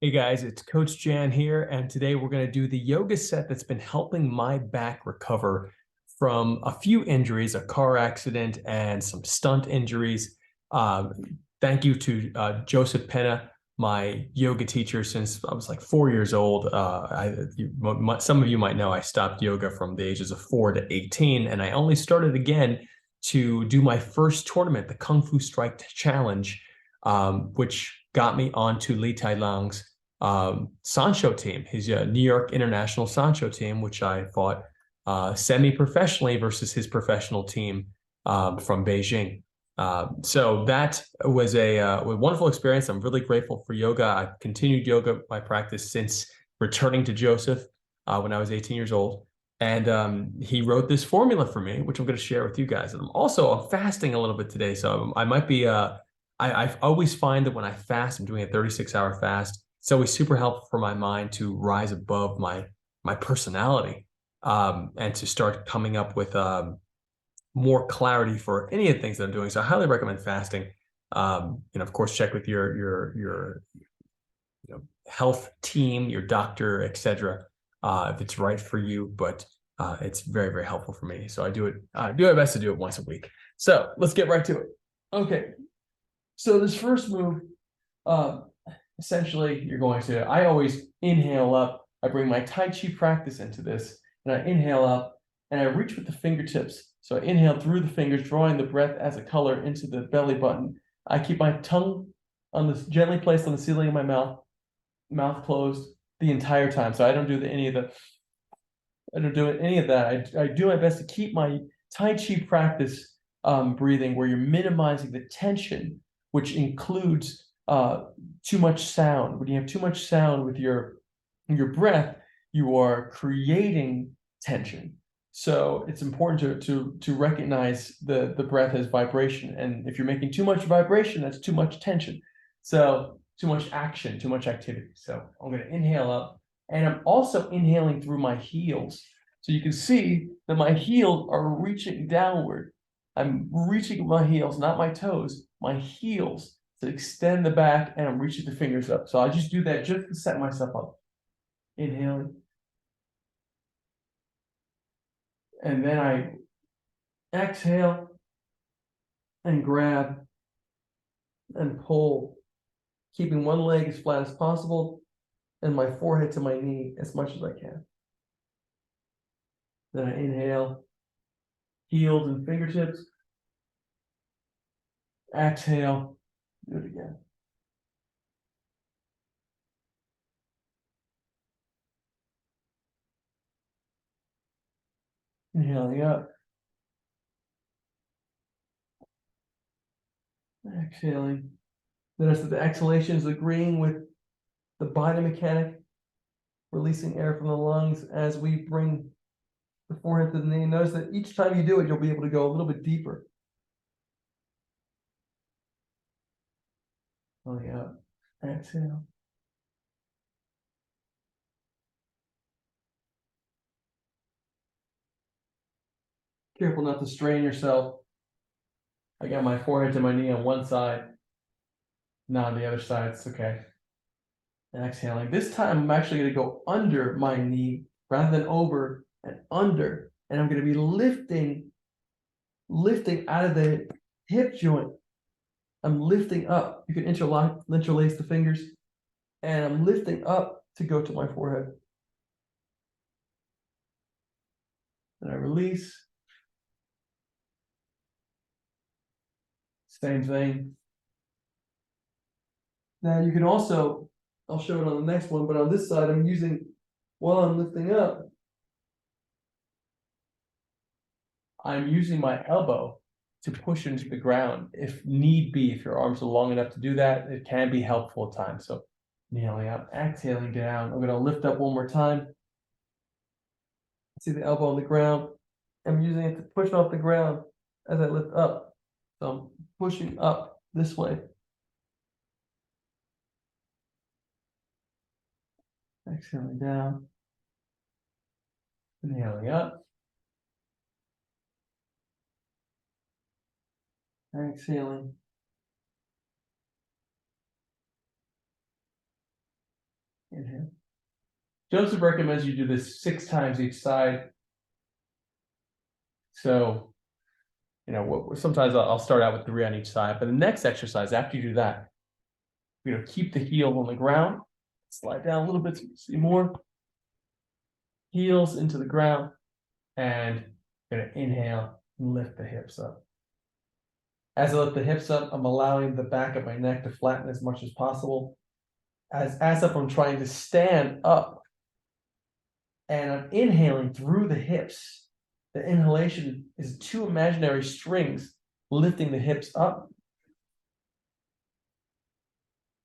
Hey guys, it's Coach Jan here, and today we're going to do the yoga set that's been helping my back recover from a few injuries, a car accident, and some stunt injuries. Um, Thank you to Joseph Pena, my yoga teacher since I was like 4 years old. Some of you might know I stopped yoga from the ages of 4 to 18, and I only started again to do my first tournament, the Kung Fu Strike Challenge, which got me onto Li Tai Lang's Sancho team, his New York International Sancho team, which I fought semi-professionally versus his professional team from Beijing. So that was a wonderful experience. I'm really grateful for yoga. I've continued yoga, my practice, since returning to Joseph when I was 18 years old. And he wrote this formula for me, which I'm going to share with you guys. And I'm fasting a little bit today, so I might be. I always find that when I fast, I'm doing a 36-hour fast. It's always super helpful for my mind to rise above my personality and to start coming up with more clarity for any of the things that I'm doing. So I highly recommend fasting. Of course, check with your health team, your doctor, etc., if it's right for you. But it's very, very helpful for me. So I do it. I do my best to do it once a week. So let's get right to it. Okay. So this first move, uh, essentially, you're going to. I always inhale up. I bring my Tai Chi practice into this, and I inhale up, and I reach with the fingertips. So I inhale through the fingers, drawing the breath as a color into the belly button. I keep my tongue on this gently placed on the ceiling of my mouth closed the entire time. So I don't do any of the. I don't do any of that. I do my best to keep my Tai Chi practice breathing, where you're minimizing the tension, which includes too much sound. When you have too much sound with your breath, you are creating tension. So it's important to recognize the breath as vibration. And if you're making too much vibration, that's too much tension. So too much action, too much activity. So I'm going to inhale up, and I'm also inhaling through my heels. So you can see that my heels are reaching downward. I'm reaching my heels, not my toes, my heels to extend the back, and I'm reaching the fingers up. So I just do that just to set myself up. Inhaling. And then I exhale and grab and pull, keeping one leg as flat as possible and my forehead to my knee as much as I can. Then I inhale, heels and fingertips. Exhale, do it again. Inhaling up, exhaling. Notice that the exhalation is agreeing with the body mechanic, releasing air from the lungs as we bring the forehead to the knee. Notice that each time you do it, you'll be able to go a little bit deeper. Inhaling up, exhale. Careful not to strain yourself. I got my forehead to my knee on one side, not on the other side. It's okay. And exhaling. This time, I'm actually going to go under my knee rather than over, and under. And I'm going to be lifting out of the hip joint. I'm lifting up. You can interlace the fingers. And I'm lifting up to go to my forehead. And I release. Same thing. Now you can also, I'll show it on the next one, but on this side, I'm using, while I'm lifting up, I'm using my elbow to push into the ground if need be. If your arms are long enough to do that, it can be helpful at times. So inhaling up, exhaling down. I'm going to lift up one more time. See the elbow on the ground. I'm using it to push off the ground as I lift up. So I'm pushing up this way. Exhaling down. Inhaling up. Exhaling. Inhale. Joseph recommends you do this 6 times each side. So, sometimes I'll start out with 3 on each side, but the next exercise, after you do that, keep the heel on the ground, slide down a little bit so you can see more. Heels into the ground, and gonna inhale and lift the hips up. As I lift the hips up, I'm allowing the back of my neck to flatten as much as possible. As if I'm trying to stand up, and I'm inhaling through the hips. The inhalation is 2 imaginary strings lifting the hips up.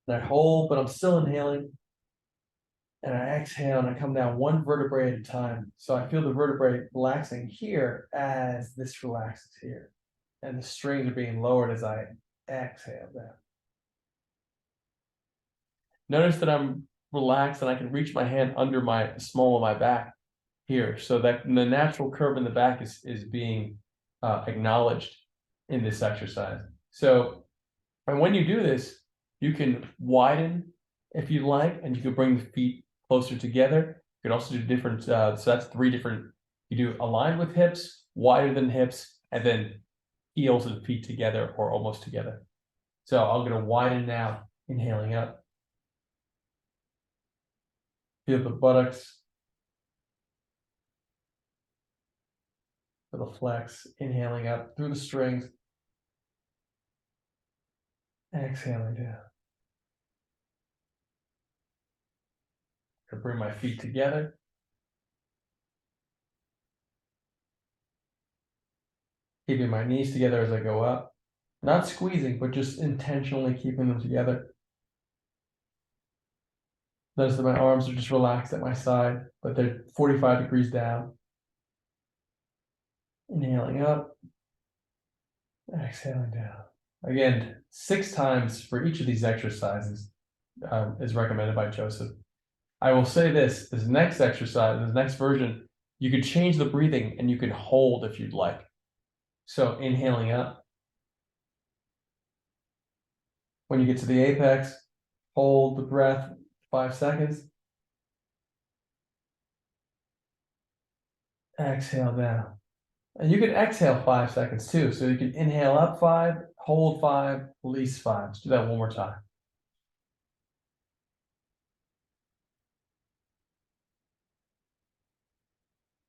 And I hold, but I'm still inhaling. And I exhale and I come down 1 vertebrae at a time. So I feel the vertebrae relaxing here as this relaxes here. And the strings are being lowered as I exhale down. Notice that I'm relaxed and I can reach my hand under my small of my back here, so that the natural curve in the back is being acknowledged in this exercise. So, and when you do this, you can widen if you like, and you can bring the feet closer together. You can also do different, so that's 3 different, you do aligned with hips, wider than hips, and then heels and feet together or almost together. So I'm going to widen now, inhaling up. Feel the buttocks, feel the flex, inhaling up through the strings, exhaling down. I bring my feet together. Keeping my knees together as I go up. Not squeezing, but just intentionally keeping them together. Notice that my arms are just relaxed at my side, but they're 45 degrees down. Inhaling up, exhaling down. Again, 6 times for each of these exercises is recommended by Joseph. I will say this next exercise, this next version, you could change the breathing and you can hold if you'd like. So inhaling up. When you get to the apex, hold the breath 5 seconds. Exhale down. And you can exhale 5 seconds too. So you can inhale up 5, hold 5, release 5. Let's do that one more time.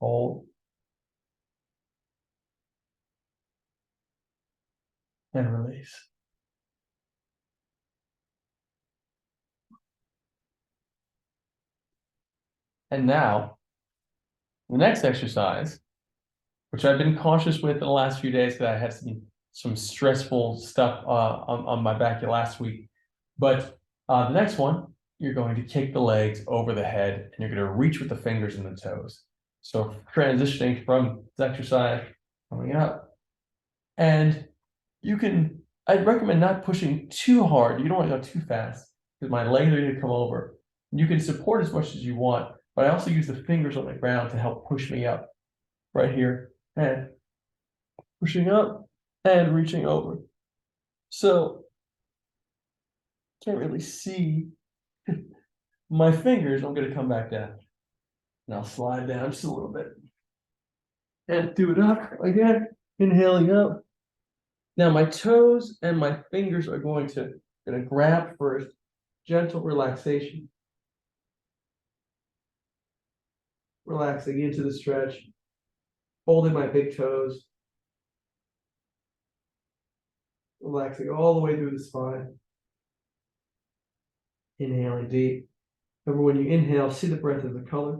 Hold. And release. And now, the next exercise, which I've been cautious with in the last few days because I had some stressful stuff on my back last week. But the next one, you're going to kick the legs over the head and you're going to reach with the fingers and the toes. So transitioning from this exercise, coming up. And I'd recommend not pushing too hard. You don't want to go too fast because my legs are going to come over. You can support as much as you want, but I also use the fingers on the ground to help push me up right here and pushing up and reaching over. So can't really see my fingers. I'm going to come back down and I'll slide down just a little bit and do it up again, inhaling up. Now my toes and my fingers are going to grab first, gentle relaxation. Relaxing into the stretch, holding my big toes, relaxing all the way through the spine. Inhaling deep. Remember, when you inhale, see the breath as a color.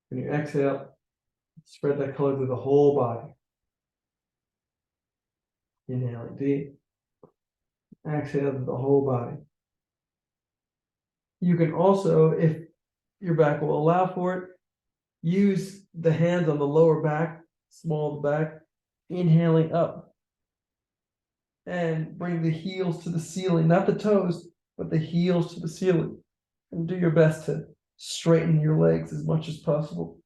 When you exhale, spread that color through the whole body. Inhaling deep. Exhale through the whole body. You can also, if your back will allow for it, use the hands on the lower back, small of the back, inhaling up. And bring the heels to the ceiling, not the toes, but the heels to the ceiling. And do your best to straighten your legs as much as possible.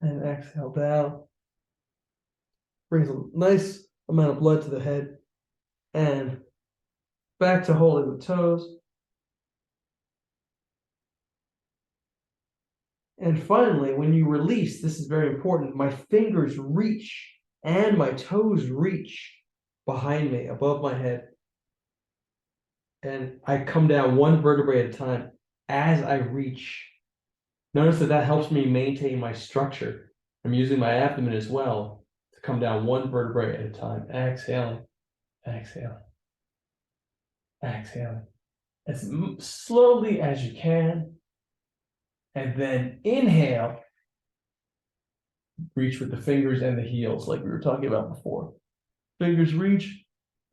And exhale down. brings a nice amount of blood to the head, and back to holding the toes. And finally, when you release, this is very important, my fingers reach and my toes reach behind me, above my head. And I come down one vertebrae at a time as I reach. Notice that that helps me maintain my structure. I'm using my abdomen as well to come down one vertebrae at a time. Exhaling, exhaling, exhaling. As slowly as you can. And then inhale. Reach with the fingers and the heels, like we were talking about before. Fingers reach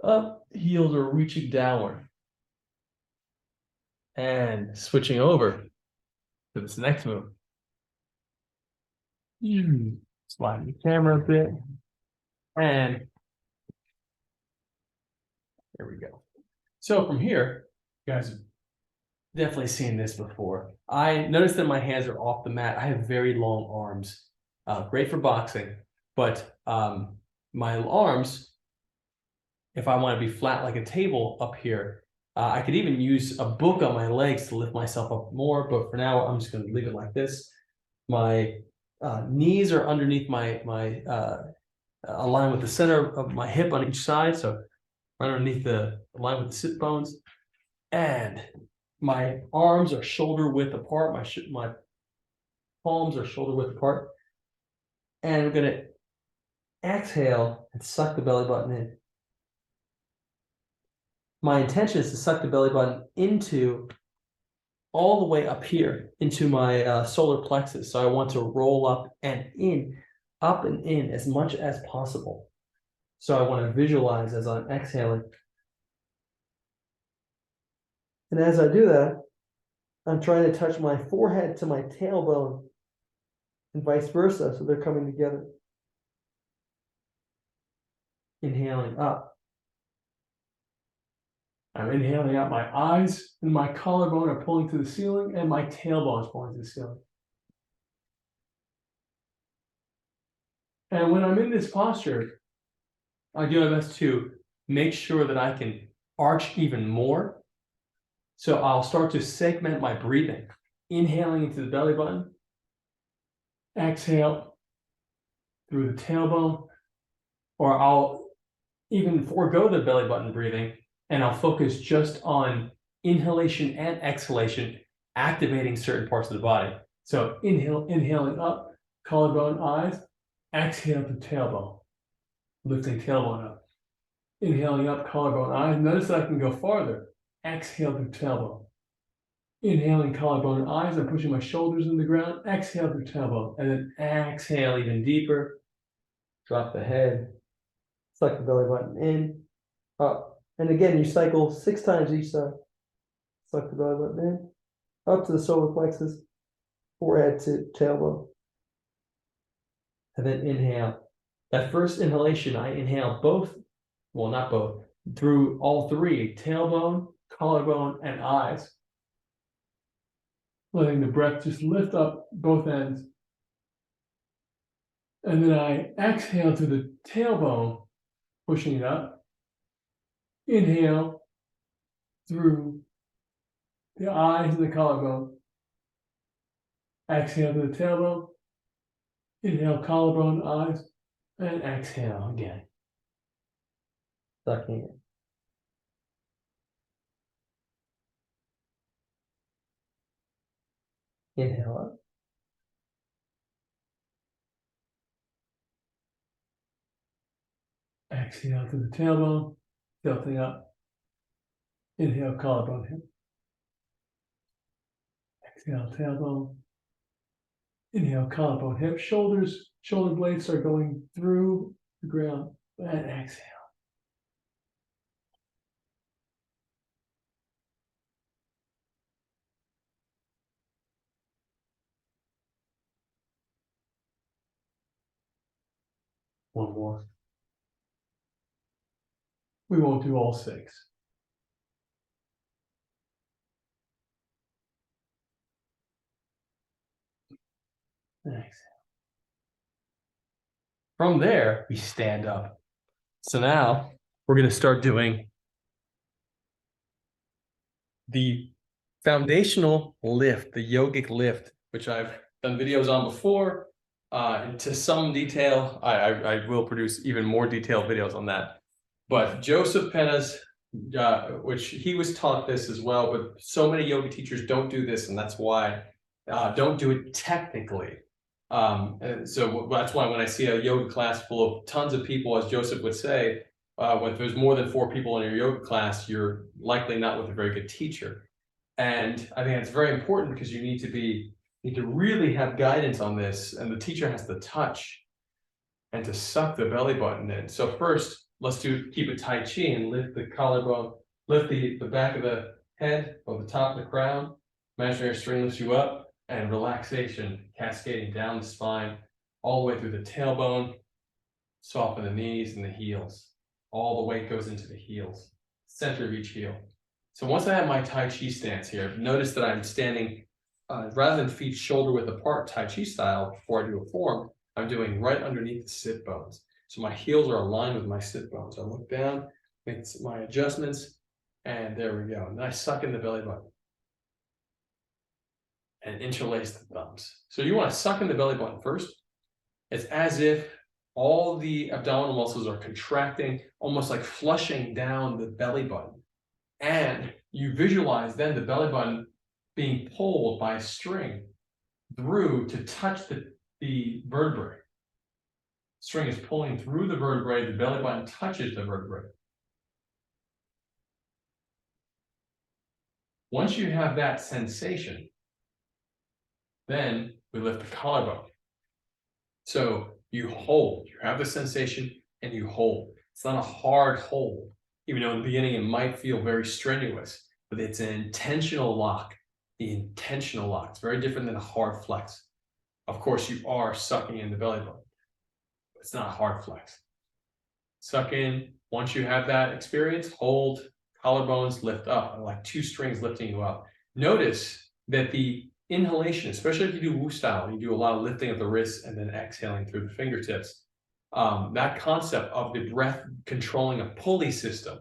up, heels are reaching downward. And switching over to this next move. Slide the camera a bit. And there we go. So from here, you guys have definitely seen this before. I noticed that my hands are off the mat. I have very long arms. Great for boxing, but my arms, if I want to be flat like a table up here, I could even use a book on my legs to lift myself up more, but for now, I'm just going to leave it like this. My knees are underneath my aligned with the center of my hip on each side, so right underneath the line with the sit bones, and my arms are shoulder width apart. My palms are shoulder width apart, and I'm gonna exhale and suck the belly button in. My intention is to suck the belly button into all the way up here into my solar plexus. So I want to roll up and in, up and in as much as possible. So I want to visualize as I'm exhaling. And as I do that, I'm trying to touch my forehead to my tailbone and vice versa, so they're coming together. Inhaling up. I'm inhaling out. My eyes and my collarbone are pulling to the ceiling, and my tailbone is pulling to the ceiling. And when I'm in this posture, I do my best to make sure that I can arch even more. So I'll start to segment my breathing, inhaling into the belly button, exhale through the tailbone, or I'll even forego the belly button breathing and I'll focus just on inhalation and exhalation, activating certain parts of the body. So inhaling up, collarbone, eyes, exhale to tailbone, lifting tailbone up. Inhaling up, collarbone, eyes. Notice that I can go farther. Exhale through tailbone. Inhaling collarbone, eyes. I'm pushing my shoulders in the ground. Exhale through tailbone. And then exhale even deeper. Drop the head. Suck the belly button in, up. And again, you cycle 6 times each side. Suck the belly button in, up to the solar plexus, forehead to tailbone. And then inhale. That first inhalation, I inhale both, well, not both, through all three, tailbone, collarbone, and eyes. Letting the breath just lift up both ends. And then I exhale to the tailbone, pushing it up. Inhale through the eyes and the collarbone. Exhale to the tailbone. Inhale, collarbone, eyes, and exhale again. Sucking in. Inhale up. Exhale to the tailbone, tilting up. Inhale, collarbone, hip. Exhale, tailbone. Inhale, collarbone, hip. Shoulder blades are going through the ground. And exhale. One more. We won't do all 6. Exhale. From there, we stand up. So now we're going to start doing the foundational lift, the yogic lift, which I've done videos on before. And to some detail, I will produce even more detailed videos on that. But Joseph Pena's, which he was taught this as well, but so many yoga teachers don't do this, and that's why don't do it technically. And so that's why when I see a yoga class full of tons of people, as Joseph would say, when there's more than 4 people in your yoga class, you're likely not with a very good teacher. And I think that's very important because you need to really have guidance on this, and the teacher has to touch and to suck the belly button in. So first, let's keep it Tai Chi and lift the collarbone, lift the back of the head or the top of the crown. Imaginary string lifts you up, and relaxation cascading down the spine, all the way through the tailbone, soften the knees and the heels. All the weight goes into the heels, center of each heel. So once I have my Tai Chi stance here, notice that I'm standing, rather than feet shoulder width apart, Tai Chi style, before I do a form, I'm doing right underneath the sit bones. So my heels are aligned with my sit bones. I look down, make my adjustments, and there we go. And I suck in the belly button and interlace the thumbs. So you want to suck in the belly button first. It's as if all the abdominal muscles are contracting, almost like flushing down the belly button. And you visualize then the belly button being pulled by a string through to touch the vertebrae. String is pulling through the vertebrae, the belly button touches the vertebrae. Once you have that sensation, then we lift the collarbone. So you hold, you have the sensation and you hold. It's not a hard hold, even though in the beginning it might feel very strenuous, but it's an intentional lock. The intentional lock. It's very different than a hard flex. Of course, you are sucking in the belly button. It's not a hard flex. Suck in. Once you have that experience, hold, collarbones lift up, like 2 strings lifting you up. Notice that the inhalation, especially if you do Wu style, you do a lot of lifting of the wrists and then exhaling through the fingertips. That concept of the breath controlling a pulley system.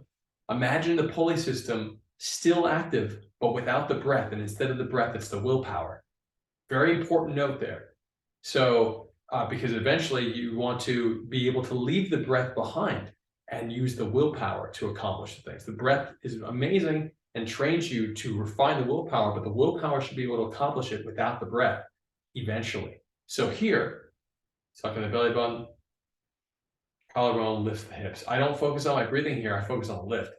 Imagine the pulley system still active, but without the breath. And instead of the breath, it's the willpower. Very important note there. So, because eventually you want to be able to leave the breath behind and use the willpower to accomplish the things. The breath is amazing and trains you to refine the willpower, but the willpower should be able to accomplish it without the breath eventually. So here, suck in the belly button, collarbone, lift the hips. I don't focus on my breathing here, I focus on the lift.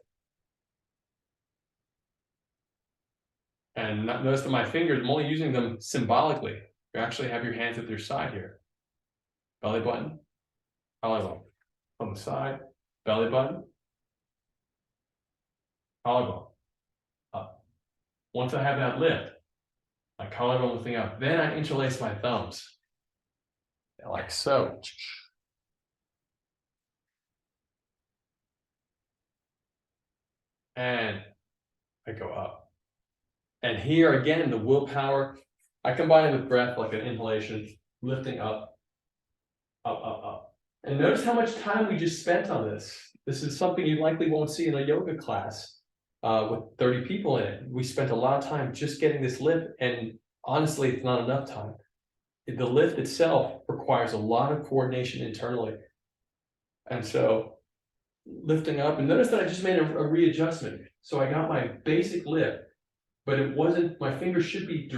And notice that my fingers, I'm only using them symbolically. You actually have your hands at their side here. Belly button, collarbone. On the side, belly button, collarbone. Up. Once I have that lift, my collarbone lifting up, then I interlace my thumbs. Like so. And I go up. And here again, the willpower, I combine it with breath like an inhalation, lifting up, up, up, up. And notice how much time we just spent on this. This is something you likely won't see in a yoga class with 30 people in it. We spent a lot of time just getting this lift, and honestly, it's not enough time. The lift itself requires a lot of coordination internally. And so lifting up, and notice that I just made a readjustment. So I got my basic lift, but it wasn't, my fingers should be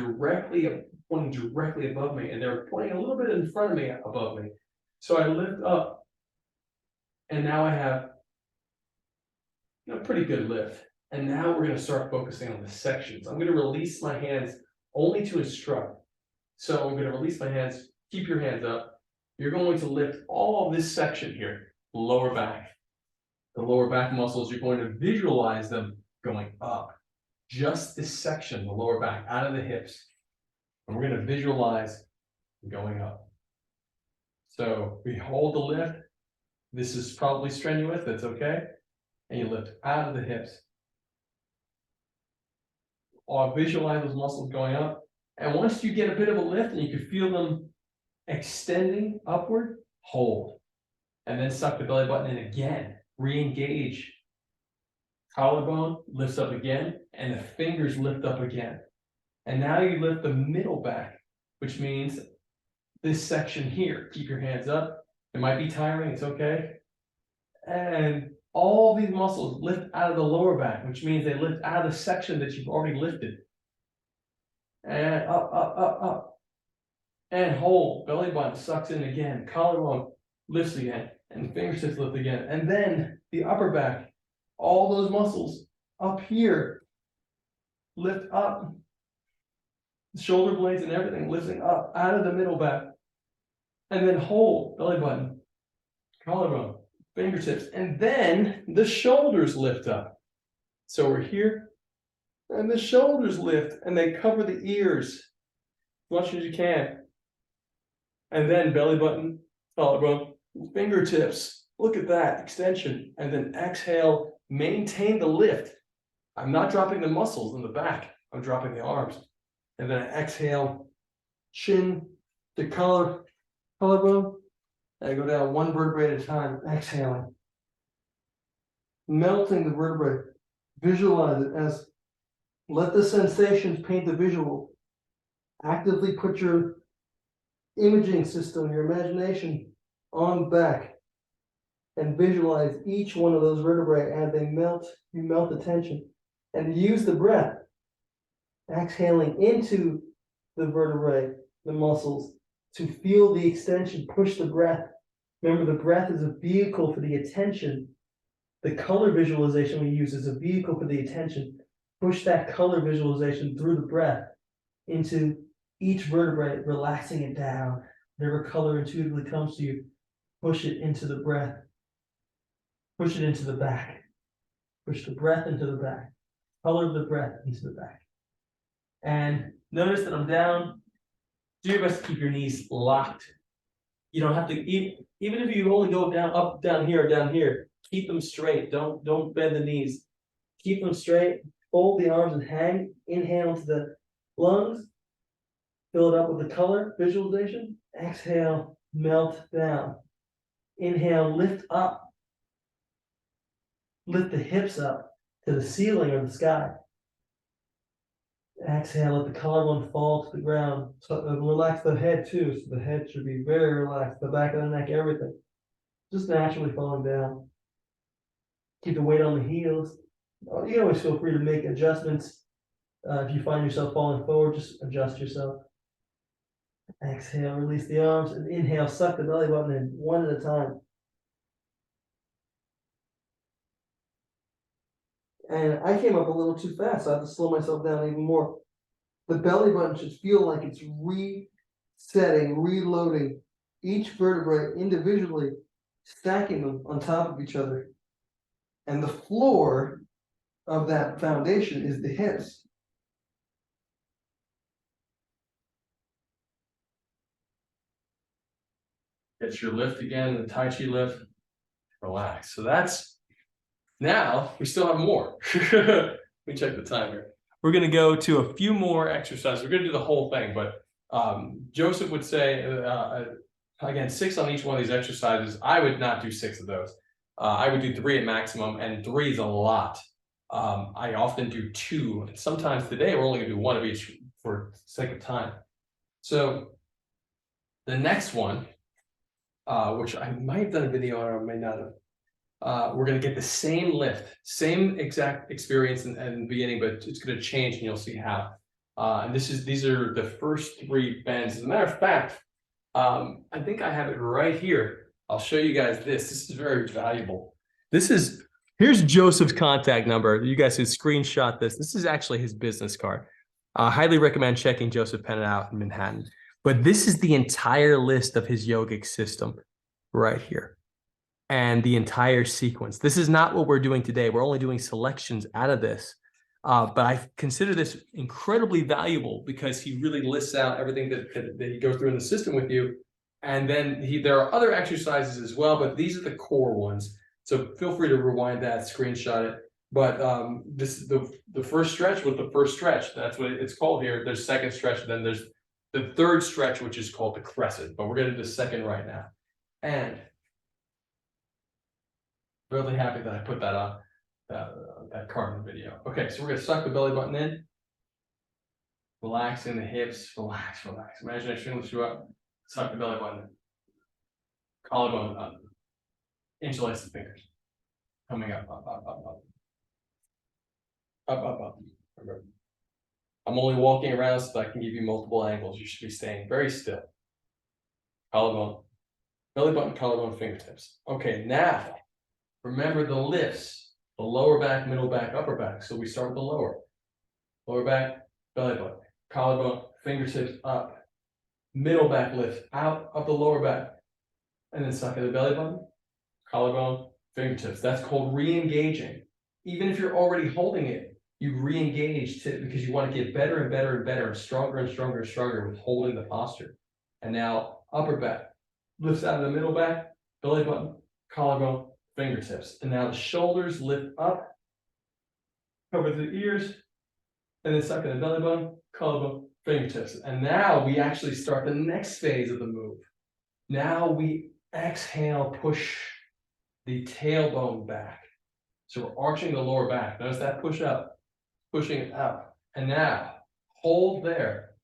pointing directly above me, and they're pointing a little bit in front of me above me. So I lift up, and now I have a pretty good lift. And now we're going to start focusing on the sections. I'm going to release my hands only to instruct. So I'm going to release my hands, keep your hands up. You're going to lift all of this section here, lower back. The lower back muscles, you're going to visualize them going up. Just this section, the lower back, out of the hips. And we're going to visualize going up. So we hold the lift. This is probably strenuous, that's okay. And you lift out of the hips. Or visualize those muscles going up. And once you get a bit of a lift and you can feel them extending upward, hold. and then suck the belly button in again. Re-engage. Collarbone lifts up again, and the fingers lift up again. And now you lift the middle back, which means this section here. Keep your hands up. It might be tiring, it's okay. And all these muscles lift out of the lower back, which means they lift out of the section that you've already lifted. And up, up, up, up. And hold. Belly button sucks in again. Collarbone lifts again. And fingertips lift again. And then the upper back, all those muscles up here lift up. The shoulder blades and everything lifting up out of the middle back. And then hold. Belly button. Collarbone. Fingertips. And then the shoulders lift up. So we're here. And the shoulders lift. And they cover the ears as much as you can. And then belly button, collarbone, fingertips. Look at that extension. And then exhale, maintain the lift. I'm not dropping the muscles in the back. I'm dropping the arms. And then I exhale, chin to collarbone. And I go down one vertebrae at a time, exhaling. Melting the vertebrae. Visualize it as, let the sensations paint the visual. Actively put your imaging system, your imagination on the back, and visualize each one of those vertebrae as they melt. You melt the tension, and use the breath, exhaling into the vertebrae, the muscles, to feel the extension. Push the breath. Remember, the breath is a vehicle for the attention. The color visualization we use is a vehicle for the attention. Push that color visualization through the breath into each vertebrae, relaxing it down. Whatever color intuitively comes to you, push it into the breath. Push it into the back. Push the breath into the back. Color of the breath into the back. And notice that I'm down. Do your best to keep your knees locked. You don't have to, even if you only go down, up, down here, keep them straight. Don't bend the knees. Keep them straight. Fold the arms and hang. Inhale into the lungs. Fill it up with the color visualization. Exhale, melt down. Inhale, lift up. Lift the hips up to the ceiling or the sky. Exhale, let the collarbone fall to the ground. So relax the head too. So the head should be very relaxed. The back of the neck, everything. Just naturally falling down. Keep the weight on the heels. You can always feel free to make adjustments. If you find yourself falling forward, just adjust yourself. Exhale, release the arms, and inhale, suck the belly button in one at a time. And I came up a little too fast, so I have to slow myself down even more. The belly button should feel like it's resetting, reloading each vertebrae individually, stacking them on top of each other. And the floor of that foundation is the hips. Get your lift again, the Tai Chi lift. Relax. So that's, now we still have more. Let me check the time here. We're going to go to a few more exercises. We're going to do the whole thing, but Joseph would say, again, 6 on each one of these exercises. I would not do 6 of those. I would do 3 at maximum, and 3 is a lot. I often do 2. And sometimes today we're only going to do 1 of each for sake of time. So the next one, which I might have done a video on or may not have. We're going to get the same lift, same exact experience in the beginning, but it's going to change and you'll see how. And these are the first 3 bends. As a matter of fact, I think I have it right here. I'll show you guys this. This is very valuable. Here's Joseph's contact number. You guys can screenshot this. This is actually his business card. I highly recommend checking Joseph Pena out in Manhattan. But this is the entire list of his yogic system right here. And the entire sequence. This is not what we're doing today. We're only doing selections out of this. But I consider this incredibly valuable because he really lists out everything that he goes through in the system with you. And then there are other exercises as well, but these are the core ones. So feel free to rewind that, screenshot it. But this is the first stretch with the first stretch. That's what it's called here. There's second stretch, and then there's the third stretch, which is called the crescent. But we're going to do the second right now. And Really happy that I put that on that card in the video. Okay, so we're gonna suck the belly button in. Relax in the hips, relax, relax. Imagine I string you up, suck the belly button. Collarbone up. Interlace the fingers. Coming up, up, up, up, up. Up, up, up. Remember, I'm only walking around so that I can give you multiple angles. You should be staying very still. Collarbone, belly button, collarbone, fingertips. Okay, now remember the lifts, the lower back, middle back, upper back. So we start with the lower back, belly button, collarbone, fingertips up, middle back lift out of the lower back, and then suck at the belly button, collarbone, fingertips. That's called re-engaging. Even if you're already holding it, you re-engage because you want to get better and better and better, and stronger and stronger and stronger with holding the posture. And now upper back lifts out of the middle back, belly button, collarbone, fingertips. And now the shoulders lift up, cover the ears, and then suck at the belly button, collarbone, fingertips. And now we actually start the next phase of the move. Now we exhale, push the tailbone back. So we're arching the lower back. Notice that push up, pushing it up. And now hold there.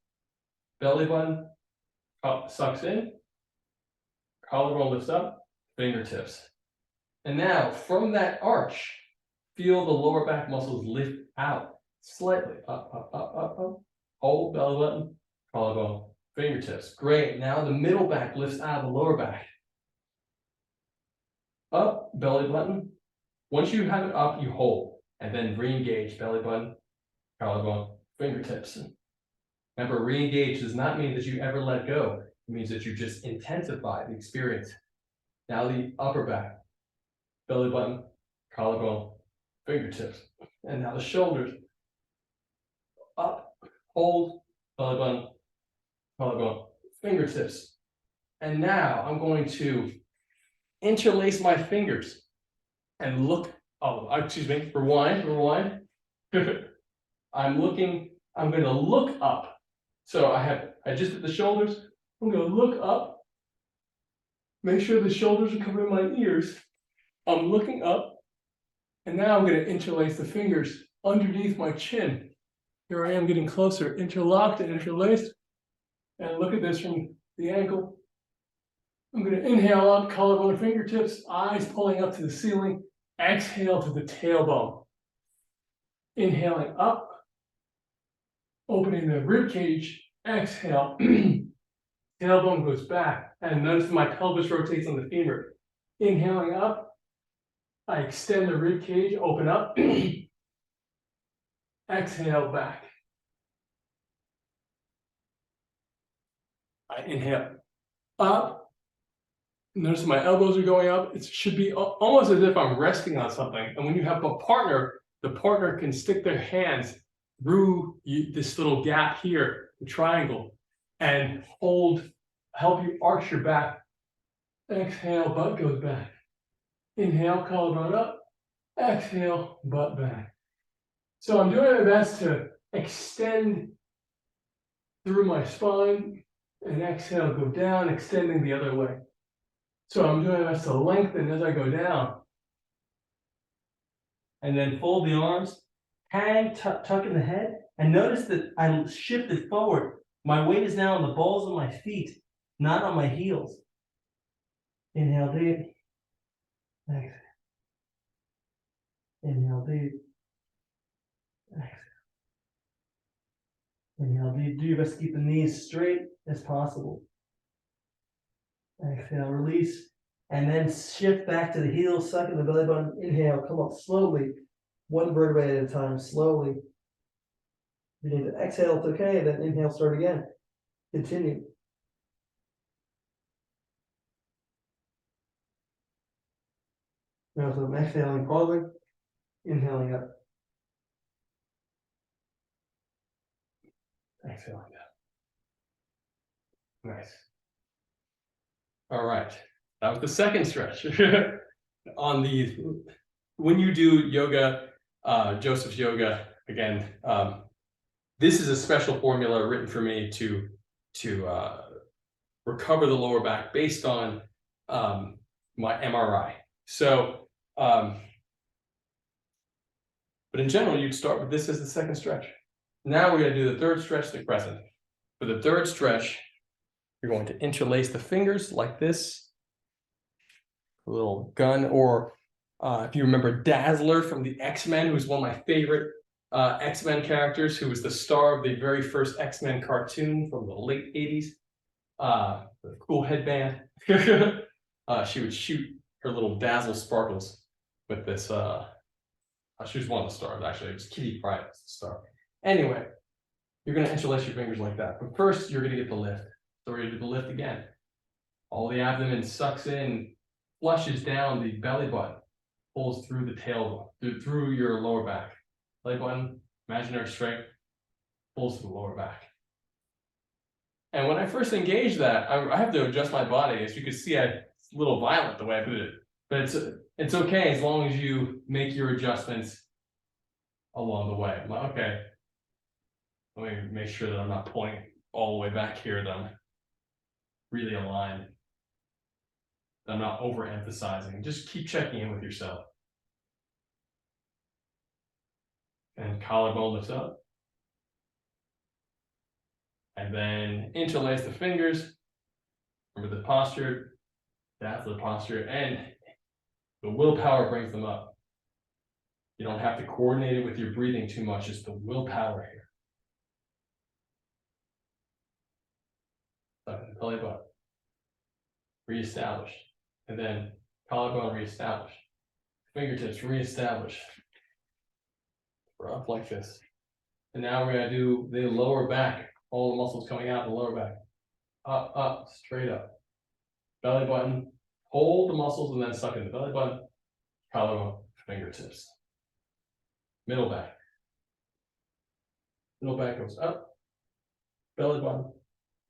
Belly button sucks in, collarbone lifts up, fingertips. And now from that arch, feel the lower back muscles lift out slightly. Up, up, up, up, up. Hold belly button, collarbone, fingertips. Great. Now the middle back lifts out of the lower back. Up, belly button. Once you have it up, you hold. And then re-engage, belly button, collarbone, fingertips. Remember, re-engage does not mean that you ever let go. It means that you just intensify the experience. Now the upper back, belly button, collarbone, fingertips. And now the shoulders. Up, hold, belly button, collarbone, fingertips. And now I'm going to interlace my fingers and look, rewind. I'm going to look up. So I just did the shoulders. I'm going to look up. Make sure the shoulders are covering my ears. I'm looking up. And now I'm going to interlace the fingers underneath my chin. Here I am getting closer, interlocked and interlaced. And look at this from the ankle. I'm going to inhale up, collarbone, fingertips, eyes pulling up to the ceiling. Exhale to the tailbone. Inhaling up, opening the rib cage. Exhale. Tailbone goes back. And notice my pelvis rotates on the femur. Inhaling up, I extend the rib cage, open up. Exhale back. I inhale up. Notice my elbows are going up. It should be almost as if I'm resting on something. And when you have a partner, the partner can stick their hands through this little gap here, the triangle, and help you arch your back. Exhale, butt goes back. Inhale, collarbone up. Exhale, butt back. So I'm doing my best to extend through my spine, and exhale, go down, extending the other way. So I'm doing my best to lengthen as I go down. And then fold the arms, hang, tuck in the head, and notice that I shifted forward. My weight is now on the balls of my feet, not on my heels. Inhale deep. Exhale. Inhale deep. Exhale. Inhale deep. Do your best to keep the knees straight as possible. Exhale, release. And then shift back to the heels, suck in the belly button. Inhale, come up slowly. One vertebrae at a time, slowly. You need to exhale, it's okay. Then inhale, start again. Continue. Now, so I'm exhaling broadly, inhaling up. Exhaling down. Nice. All right. That was the second stretch. When you do yoga, Joseph's yoga, again, this is a special formula written for me to recover the lower back based on my MRI. So But in general, you'd start with this as the second stretch. Now we're going to do the third stretch, the crescent. For the third stretch, you're going to interlace the fingers like this. A little gun, or if you remember Dazzler from the X-Men, who's one of my favorite X-Men characters, who was the star of the very first X-Men cartoon from the late 80s. With a cool headband. She would shoot her little dazzle sparkles with this. She was one of the stars, actually. It was Kitty Pryde was the star. Anyway, you're going to interlace your fingers like that. But first, you're going to get the lift. So we're going to do the lift again. All the abdomen sucks in, flushes down the belly button, pulls through the tailbone, through your lower back. Belly button, imaginary strength, pulls to the lower back. And when I first engage that, I have to adjust my body. As you can see, it's a little violent the way I put it. But it's okay as long as you make your adjustments along the way. I'm like, okay, let me make sure that I'm not pulling all the way back here, that I'm really aligned, that I'm not overemphasizing. Just keep checking in with yourself. And collarbone lifts up. And then interlace the fingers. Remember the posture, that's the posture, and the willpower brings them up. You don't have to coordinate it with your breathing too much. It's the willpower here. Suck in the belly button. Reestablish. And then collarbone reestablish. Fingertips reestablish. We're up like this. And now we're going to do the lower back. All the muscles coming out of the lower back. Up, up, straight up. Belly button. Hold the muscles and then suck in the belly button. Collarbone, fingertips. Middle back. Middle back goes up. Belly button,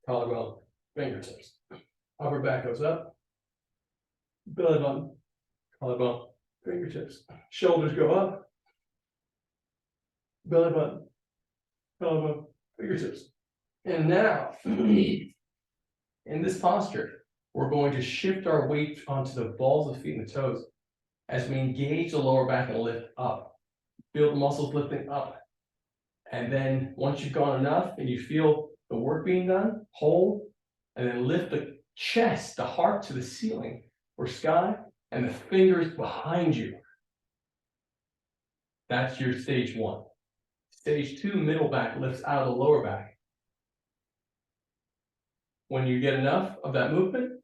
collarbone, fingertips. Upper back goes up. Belly button, collarbone, fingertips. Shoulders go up. Belly button, collarbone, fingertips. And now, in this posture, we're going to shift our weight onto the balls of the feet and the toes as we engage the lower back and lift up. Feel the muscles lifting up. And then once you've gone enough and you feel the work being done, hold, and then lift the chest, the heart to the ceiling or sky, and the fingers behind you. That's your stage one. Stage two, middle back lifts out of the lower back. When you get enough of that movement,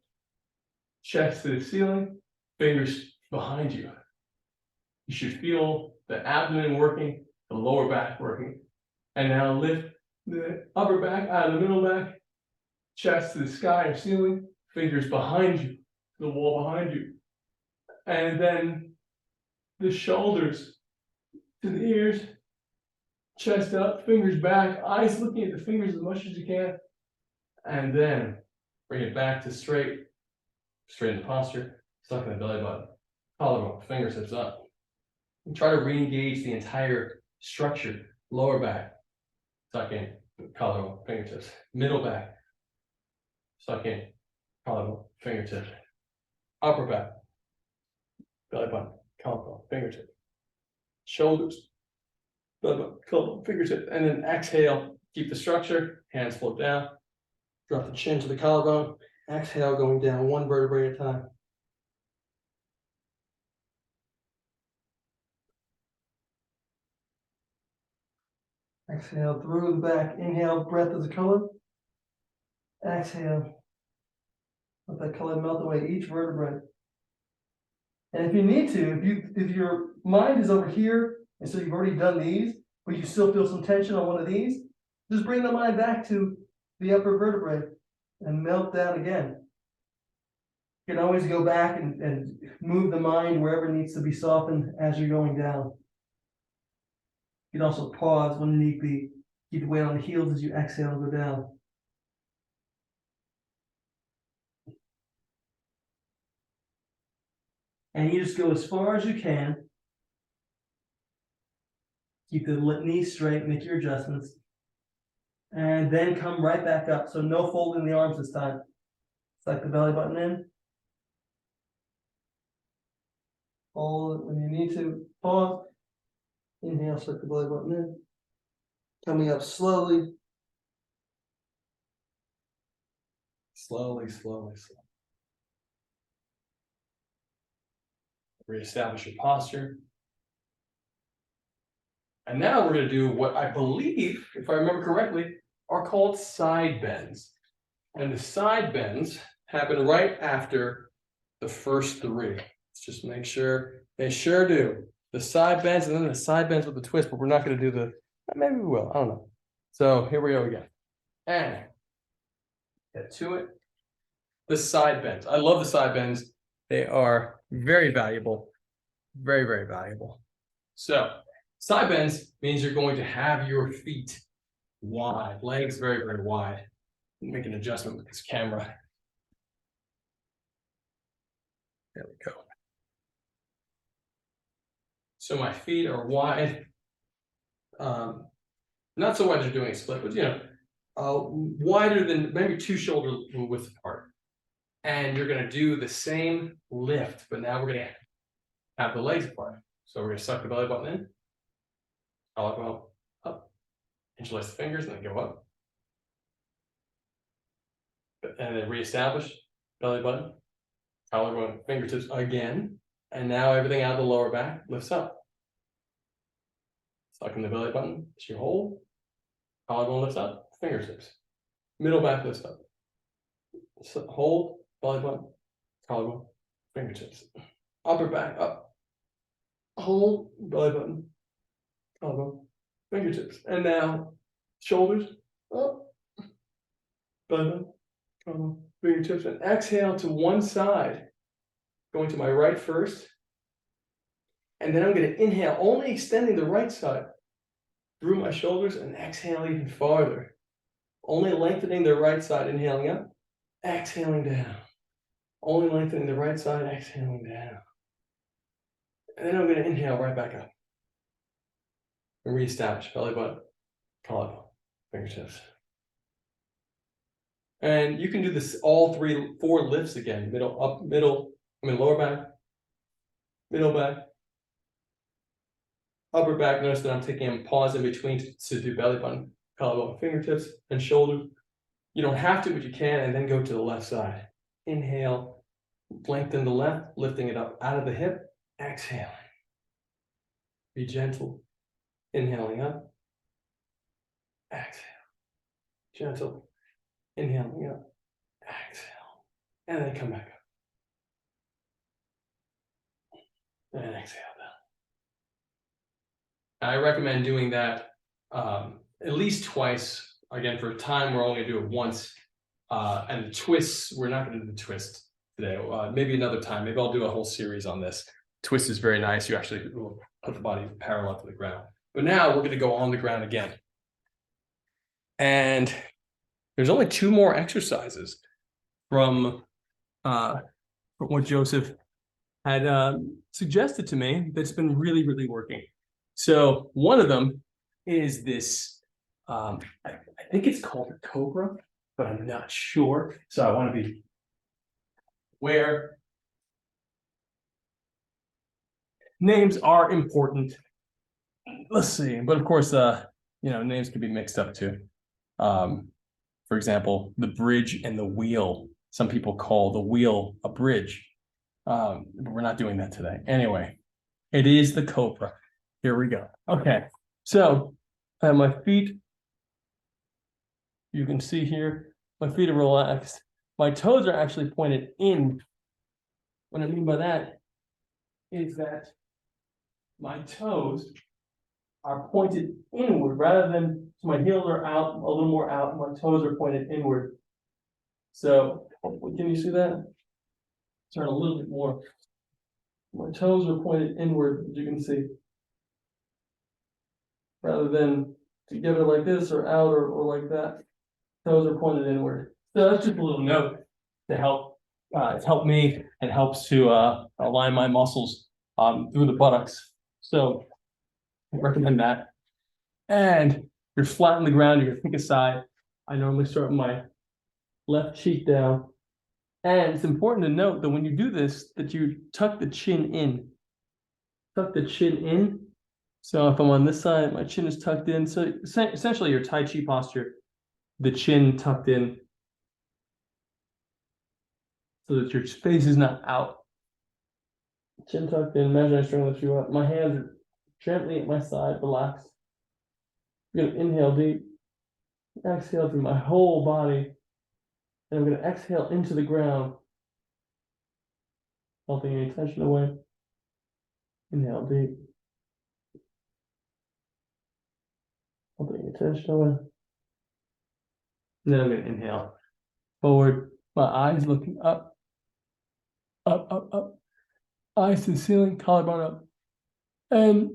chest to the ceiling, fingers behind you. You should feel the abdomen working, the lower back working. And now lift the upper back out of the middle back, chest to the sky or ceiling, fingers behind you, the wall behind you. And then the shoulders to the ears, chest up, fingers back, eyes looking at the fingers as much as you can. And then bring it back to straighten the posture, suck in the belly button, collarbone, fingertips up. And try to re-engage the entire structure, lower back, suck in, collarbone, fingertips, middle back, suck in, collarbone, fingertips, upper back, belly button, collarbone, fingertips, shoulders, belly button, collarbone, fingertips, and then exhale, keep the structure, hands float down, drop the chin to the collarbone, exhale, going down one vertebrae at a time. Exhale through the back. Inhale, breath as a color. Exhale. Let that color melt away each vertebrae. And if you need to, if your mind is over here, and so you've already done these, but you still feel some tension on one of these, just bring the mind back to the upper vertebrae and melt down again. You can always go back and move the mind wherever it needs to be softened as you're going down. You can also pause when need be. Keep the weight on the heels as you exhale and go down. And you just go as far as you can. Keep the knees straight, make your adjustments. And then come right back up. So no folding the arms this time. Suck the belly button in. Hold it when you need to. Pause. Inhale, suck the belly button in. Coming up slowly. Slowly, slowly, slowly. Reestablish your posture. And now we're going to do what I believe, if I remember correctly, are called side bends. And the side bends happen right after the first three. Let's just make sure they sure do. The side bends and then the side bends with the twist, but we're not going to do the, maybe we will, I don't know. So here we go again. And get to it. The side bends. I love the side bends. They are very valuable. Very, very valuable. So side bends means you're going to have your feet wide, legs very, very wide. Make an adjustment with this camera. There we go. So my feet are wide. Not so wide you're doing a split, but wider than maybe 2 shoulder widths apart. And you're going to do the same lift, but now we're going to have the legs apart. So we're going to suck the belly button in. Collarbone up. Interlace the fingers and then go up. And then reestablish belly button. Collarbone, fingertips again. And now everything out of the lower back lifts up. Sucking the belly button, as you hold. Collarbone lifts up, fingertips. Middle back lifts up. So hold, belly button, collarbone, fingertips. Upper back up. Hold, belly button, collarbone, fingertips. And now shoulders up. Belly button, collarbone, fingertips. And exhale to one side. Going to my right first. And then I'm going to inhale, only extending the right side through my shoulders and exhale even farther. Only lengthening the right side, inhaling up, exhaling down. Only lengthening the right side, exhaling down. And then I'm going to inhale right back up. And reestablish belly button, collarbone, fingertips. And you can do this all 4 lifts again. Middle, up, middle, lower back, middle back, upper back. Notice that I'm taking a pause in between to do belly button, collarbone, fingertips, and shoulder. You don't have to, but you can, and then go to the left side. Inhale, lengthen the left, lifting it up out of the hip, exhaling. Be gentle, inhaling up, exhale. Gentle, inhaling up, exhale. And then come back up. And exhale down. I recommend doing that at least twice. Again, for time, we're only going to do it once. And the twists, we're not going to do the twist today. Maybe another time. Maybe I'll do a whole series on this. Twist is very nice. You actually put the body parallel to the ground. But now we're going to go on the ground again. And there's only 2 more exercises from what Joseph had suggested to me that's been really, really working. So one of them is this, I think it's called a cobra, but I'm not sure. So I want to be aware. Names are important. Let's see. But of course, names can be mixed up too. For example, the bridge and the wheel. Some people call the wheel a bridge. But we're not doing that today. Anyway, it is the cobra. Here we go. Okay. So I have my feet. You can see here, my feet are relaxed. My toes are actually pointed in. What I mean by that is that my toes are pointed inward rather than, so my heels are out, a little more out, my toes are pointed inward. So, can you see that? Turn a little bit more. My toes are pointed inward, as you can see. Rather than together like this or out or like that. Toes are pointed inward. So that's just a little note to help. It's helped me and helps to align my muscles through the buttocks. So I recommend that. And you're flat on the ground. You're gonna pick a side. I normally start with my left cheek down. And it's important to note that when you do this, that you tuck the chin in. tuck the chin in. So if I'm on this side, my chin is tucked in. So essentially your Tai Chi posture, the chin tucked in so that your face is not out. Chin tucked in, imagine I string lift you up. My hands are gently at my side, relaxed. I'm gonna inhale deep, exhale through my whole body, and I'm gonna exhale into the ground, melting any tension away. Inhale deep, melting any tension away. And then I'm gonna inhale forward, my eyes looking up, up, up, up, eyes to the ceiling, collarbone up. And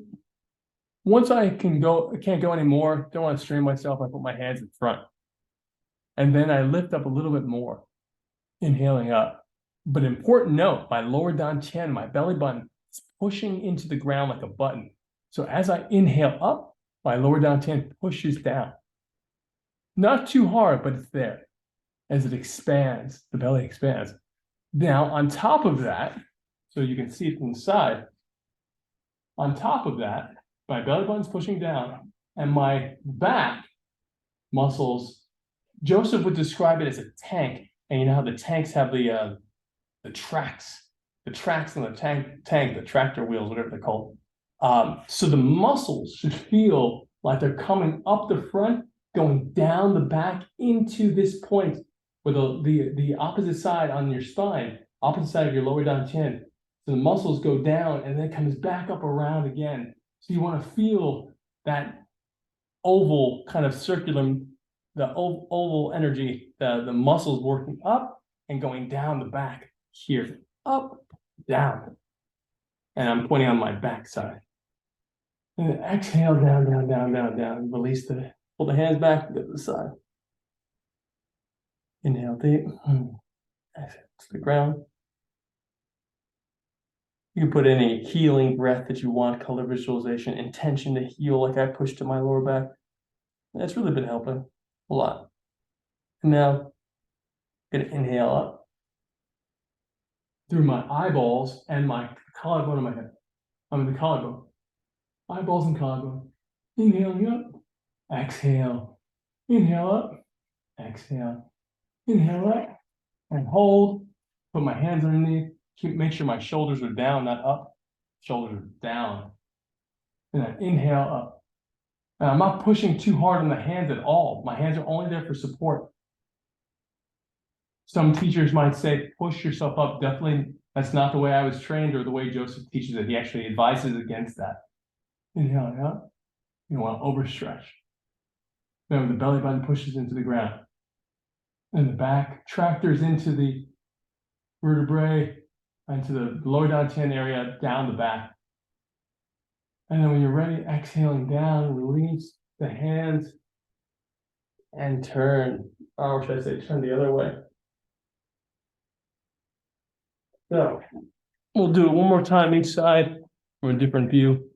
once I can't go anymore, don't want to strain myself, I put my hands in front. And then I lift up a little bit more, inhaling up. But important note, my lower dantian, my belly button, is pushing into the ground like a button. So as I inhale up, my lower dantian pushes down. Not too hard, but it's there. As it expands, the belly expands. Now, on top of that, so you can see it from the side, on top of that, my belly button's pushing down, and my back muscles, Joseph would describe it as a tank. And you know how the tanks have the tracks on the tank, the tractor wheels, whatever they're called. So the muscles should feel like they're coming up the front, going down the back into this point where the opposite side on your spine, opposite side of your lower dantian. So the muscles go down and then it comes back up around again. So you want to feel that oval kind of circular, the oval energy, the muscles working up and going down the back here, up, down. And I'm pointing on my back side. And then exhale, down, down, down, down, down. Release pull the hands back, go to the side. Inhale deep, exhale to the ground. You can put any healing breath that you want, color visualization, intention to heal, like I pushed to my lower back. That's really been helping a lot. And now, I'm gonna inhale up through my eyeballs and my collarbone of my head. The collarbone. Eyeballs and collarbone. Inhaling up, exhale. Inhale up, exhale. Inhale up, and hold. Put my hands underneath. Make sure my shoulders are down, not up. Shoulders are down. And then inhale up. And I'm not pushing too hard on the hands at all. My hands are only there for support. Some teachers might say, push yourself up. Definitely, that's not the way I was trained or the way Joseph teaches it. He actually advises against that. Inhaling up. You don't want to overstretch. Remember, the belly button pushes into the ground. And the back tractors into the vertebrae, into the lower dantian area, down the back. And then when you're ready, exhaling down, release the hands and turn, or should I say turn the other way. So we'll do it one more time each side from a different view.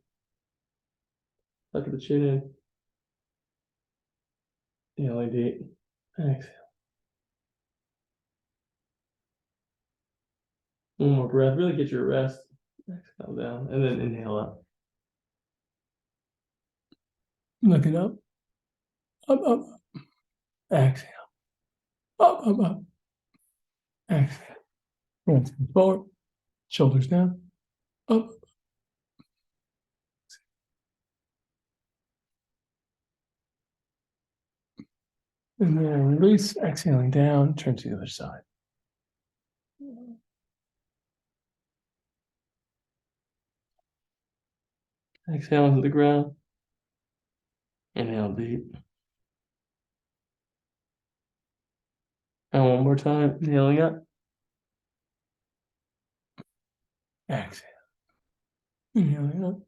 Tuck the chin in. Inhaling deep. Exhale. One more breath. Really get your rest. Exhale down and then inhale up. Look it up. Up, up, up. Exhale. Up, up, up. Exhale. Hands forward. Shoulders down. Up. And then release, exhaling down, turn to the other side. Exhale into the ground. Inhale deep. And one more time, inhaling up. Exhale. Inhaling up.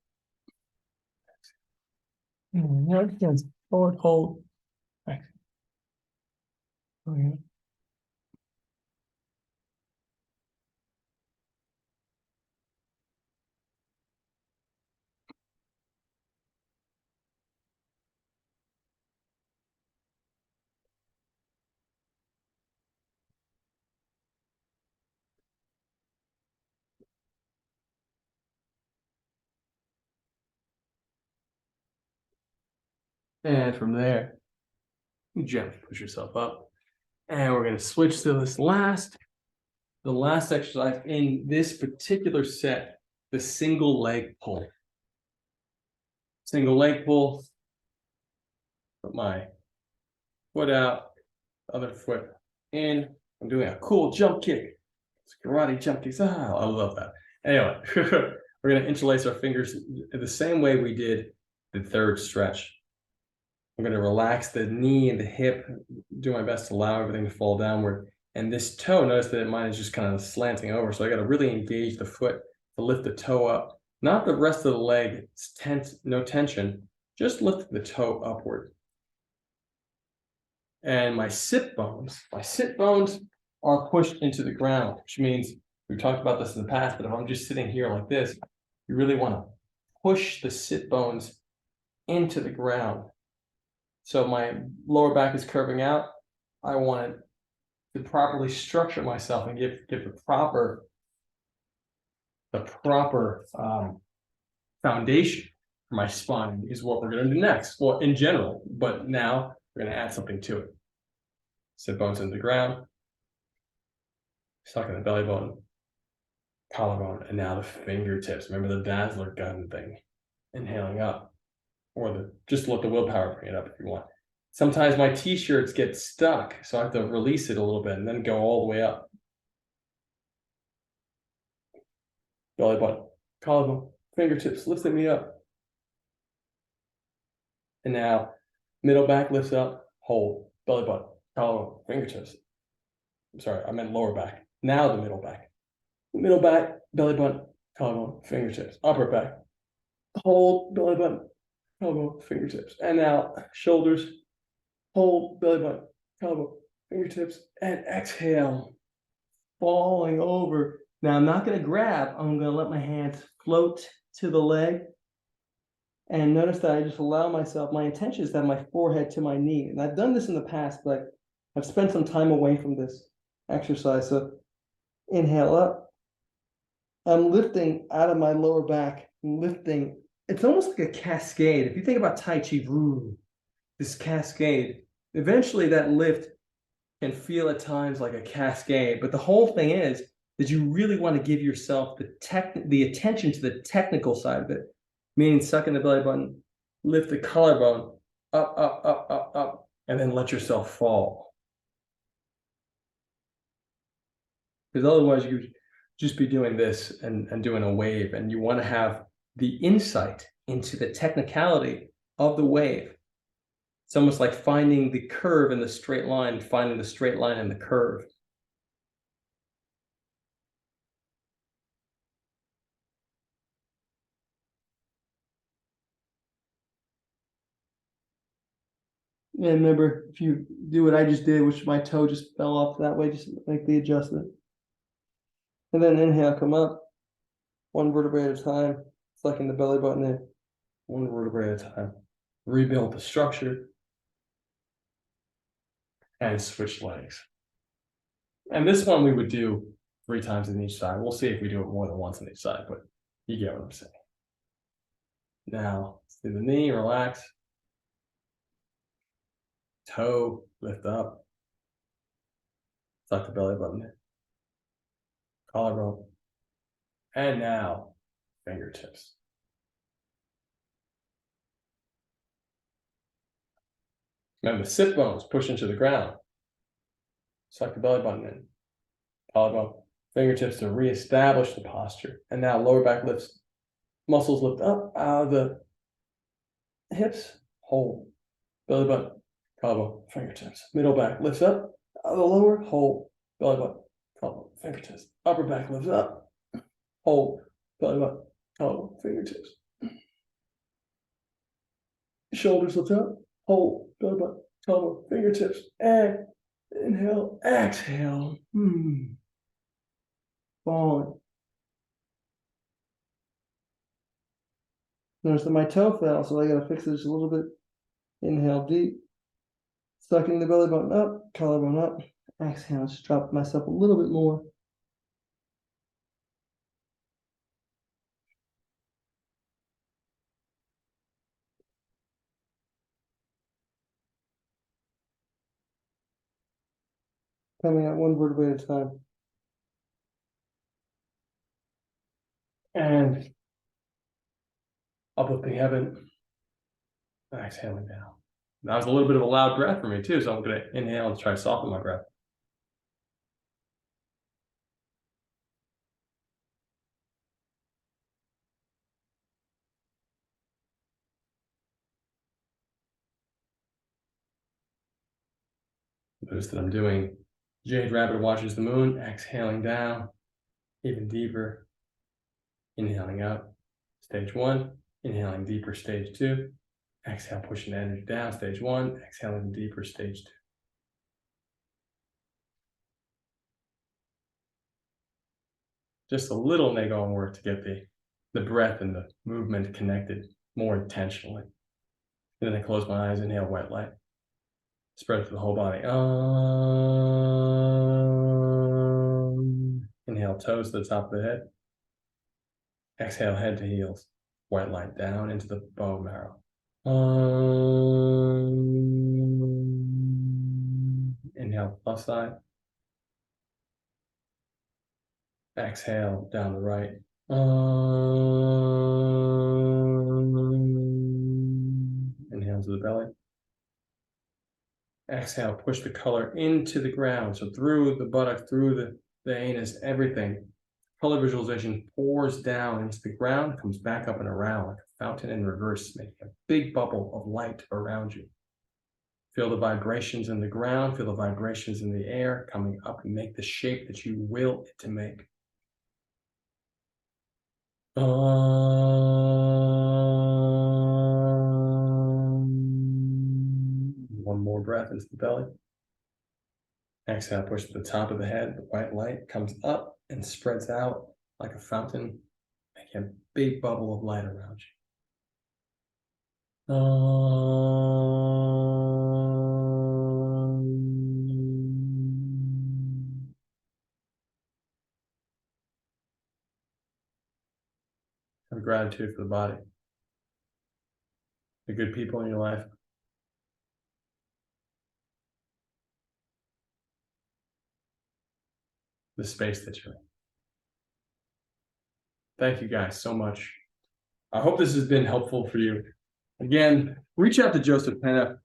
Inhaling out, hands forward, hold. Exhale. Inhaling up. And from there, you gently push yourself up. And we're gonna switch to the last exercise in this particular set, the single leg pull. Single leg pull. Put my foot out, other foot in. I'm doing a cool jump kick. It's karate jump kicks. Ah, I love that. Anyway, we're gonna interlace our fingers the same way we did the third stretch. I'm gonna relax the knee and the hip, do my best to allow everything to fall downward. And this toe, notice that mine is just kind of slanting over. So I gotta really engage the foot to lift the toe up. Not the rest of the leg, it's tense, no tension, just lift the toe upward. And my sit bones are pushed into the ground, which means we've talked about this in the past, but if I'm just sitting here like this, you really want to push the sit bones into the ground. So my lower back is curving out. I want to properly structure myself and give the proper foundation for my spine is what we're going to do next. Well, in general, but now we're going to add something to it. Sit bones into the ground, suck in the belly button, collarbone, and now the fingertips. Remember the dazzler gun thing. Inhaling up, or just let the willpower bring it up if you want. Sometimes my t-shirts get stuck, so I have to release it a little bit and then go all the way up. Belly button, collarbone, fingertips lifting me up. And now middle back lifts up, hold, belly button, collarbone, fingertips. I'm sorry, I meant lower back. Now the middle back. Middle back, belly button, collarbone, fingertips. Upper back, hold, belly button, collarbone, fingertips. And now shoulders, hold, belly button, collarbone, fingertips, and exhale. Falling over. Now I'm not going to grab. I'm going to let my hands float to the leg. And notice that I just allow myself, my intention is to have my forehead to my knee. And I've done this in the past, but I've spent some time away from this exercise. So inhale up. I'm lifting out of my lower back, lifting. It's almost like a cascade. If you think about Tai Chi, this cascade, eventually that lift can feel at times like a cascade. But the whole thing is that you really want to give yourself the attention to the technical side of it, meaning sucking the belly button, lift the collarbone, up, up, up, up, up, and then let yourself fall. Because otherwise you would just be doing this and doing a wave, and you want to have the insight into the technicality of the wave. It's almost like finding the curve in the straight line, finding the straight line in the curve. And remember, if you do what I just did, which my toe just fell off that way, just make the adjustment. And then inhale, come up, one vertebrae at a time, sucking the belly button in, one vertebrae at a time. Rebuild the structure, and switch legs. And this one we would do 3 times on each side. We'll see if we do it more than once on each side, but you get what I'm saying. Now, through the knee, relax. Toe, lift up. Suck the belly button in. Collarbone. And now, fingertips. Remember, the sit bones push into the ground. Suck the belly button in. Collarbone. Fingertips to reestablish the posture. And now lower back lifts. Muscles lift up out of the hips. Hold. Belly button. Collarbone. Fingertips. Middle back lifts up out of the lower. Hold. Belly button. Collarbone. Fingertips. Upper back lifts up. Hold. Belly button. Collarbone. Fingertips. Shoulders lift up. Hold. Belly button. Collarbone. Fingertips. And inhale. Exhale. Falling. Notice that my toe fell, so I gotta fix it just a little bit. Inhale deep. Sucking the belly button up, collarbone up. Exhale, just drop myself a little bit more. Coming out one vertebrae at a time. And uplifting heaven. Exhaling down. That was a little bit of a loud breath for me too, so I'm going to inhale and try to soften my breath. Notice that I'm doing Jade Rabbit Watches the Moon, exhaling down, even deeper, inhaling up, stage 1, inhaling deeper, stage 2, exhale, pushing the energy down, stage 1, exhaling deeper, stage 2. Just a little nagging work to get the breath and the movement connected more intentionally. And then I close my eyes, inhale white light. Spread through the whole body. Inhale, toes to the top of the head. Exhale, head to heels. White light down into the bone marrow. Inhale, left side. Exhale, down the right. Inhale to the belly. Exhale, push the color into the ground. So through the buttock, through the anus, everything. Color visualization pours down into the ground, comes back up and around like a fountain in reverse, making a big bubble of light around you. Feel the vibrations in the ground, feel the vibrations in the air coming up and make the shape that you will it to make. One more breath into the belly. Exhale, push to the top of the head. The white light comes up and spreads out like a fountain, making a big bubble of light around you. Have gratitude for the body, the good people in your life. The space that you're in. Thank you guys so much. I hope this has been helpful for you. Again, reach out to Joseph Pena.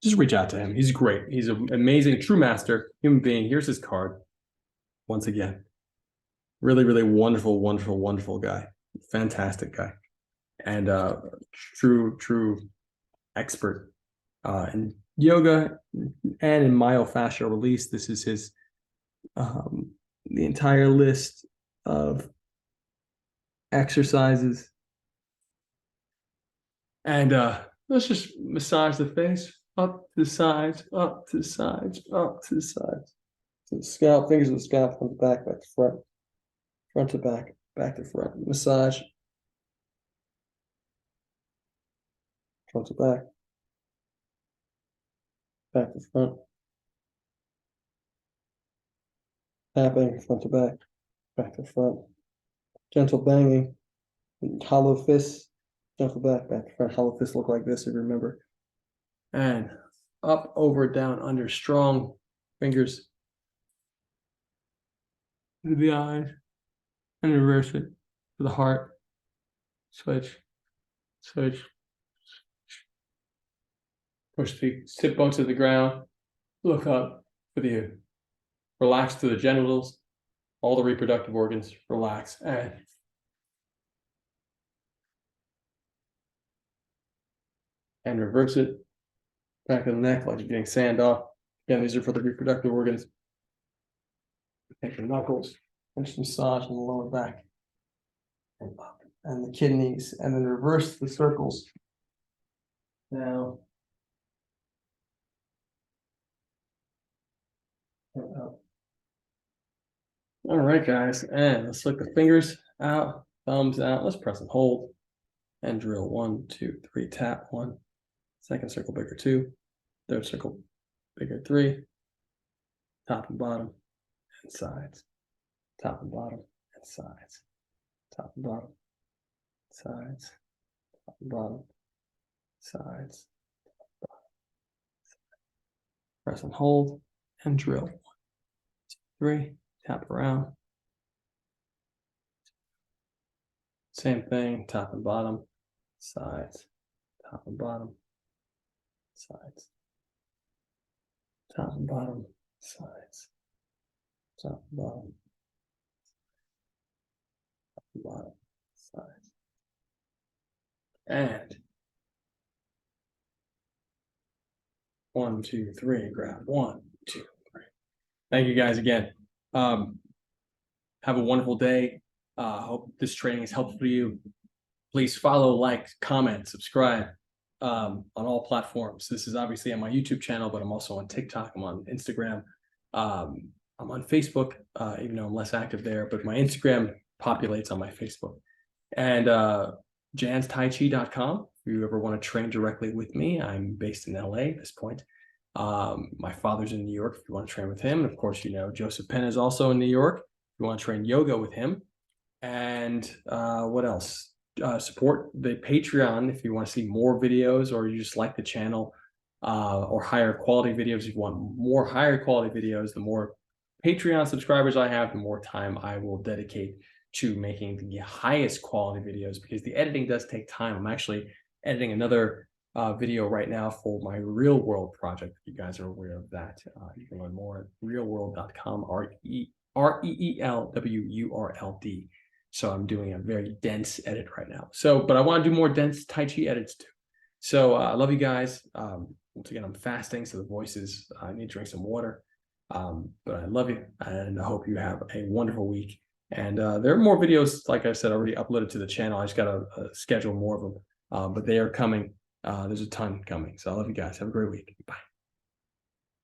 Just reach out to him. He's great. He's an amazing, true master, human being. Here's his card. Once again, really, really wonderful, wonderful, wonderful guy. Fantastic guy. And true expert in yoga and in myofascial release. This is his the entire list of exercises. And let's just massage the face up to the sides, up to the sides, up to the sides. To the scalp, fingers to the scalp, front to back, back to front, front to back, back to front. Massage. Front to back, back to front. Tapping, front to back, back to front. Gentle banging, hollow fists, gentle back, back to front. Hollow fists look like this, if you remember. And up, over, down, under, strong fingers to the eyes, and reverse it to the heart. Switch, switch. Push the sit bones to the ground. Look up with you. Relax to the genitals, all the reproductive organs. Relax and reverse it. Back of the neck, like you're getting sand off. Again, these are for the reproductive organs. Take the knuckles, and just massage in the lower back and up, and the kidneys, and then reverse the circles. Now, and up. All right, guys, and let's look the fingers out, thumbs out. Let's press and hold, and drill 1, 2, 3. Tap 1. Second circle bigger 2. Third circle bigger 3. Top and bottom, and sides. Top and bottom, and sides. Top and bottom, sides. Top and bottom, sides. Press and hold, and drill. 1, 2, 3, tap around. Same thing, top and bottom, sides, top and bottom, sides, top and bottom, sides, top and bottom, top and bottom, sides. And 1, 2, 3, grab 1, 2, 3. Thank you guys again. Have a wonderful day. Hope this training is helpful to you. Please follow, like, comment, subscribe on all platforms. This is obviously on my YouTube channel, but I'm also on TikTok. I'm on Instagram. I'm on Facebook, even though I'm less active there, but my Instagram populates on my Facebook. And janstaichi.com. If you ever want to train directly with me, I'm based in LA at this point. My father's in New York if you want to train with him. And of course, you know, Joseph Pena is also in New York if you want to train yoga with him. And what else? Support the Patreon if you want to see more videos, or you just like the channel, or higher quality videos. If you want more higher quality videos, the more Patreon subscribers I have, the more time I will dedicate to making the highest quality videos, because the editing does take time. I'm actually editing another video right now for my real world project. If you guys are aware of that, you can learn more at realworld.com, REELWURLD. So I'm doing a very dense edit right now. So, but I want to do more dense Tai Chi edits too. So I love you guys. Once again, I'm fasting, so the voice is, I need to drink some water. But I love you, and I hope you have a wonderful week. And there are more videos, like I said, already uploaded to the channel. I just got to schedule more of them, but they are coming. There's a ton coming. So I love you guys. Have a great week. Bye.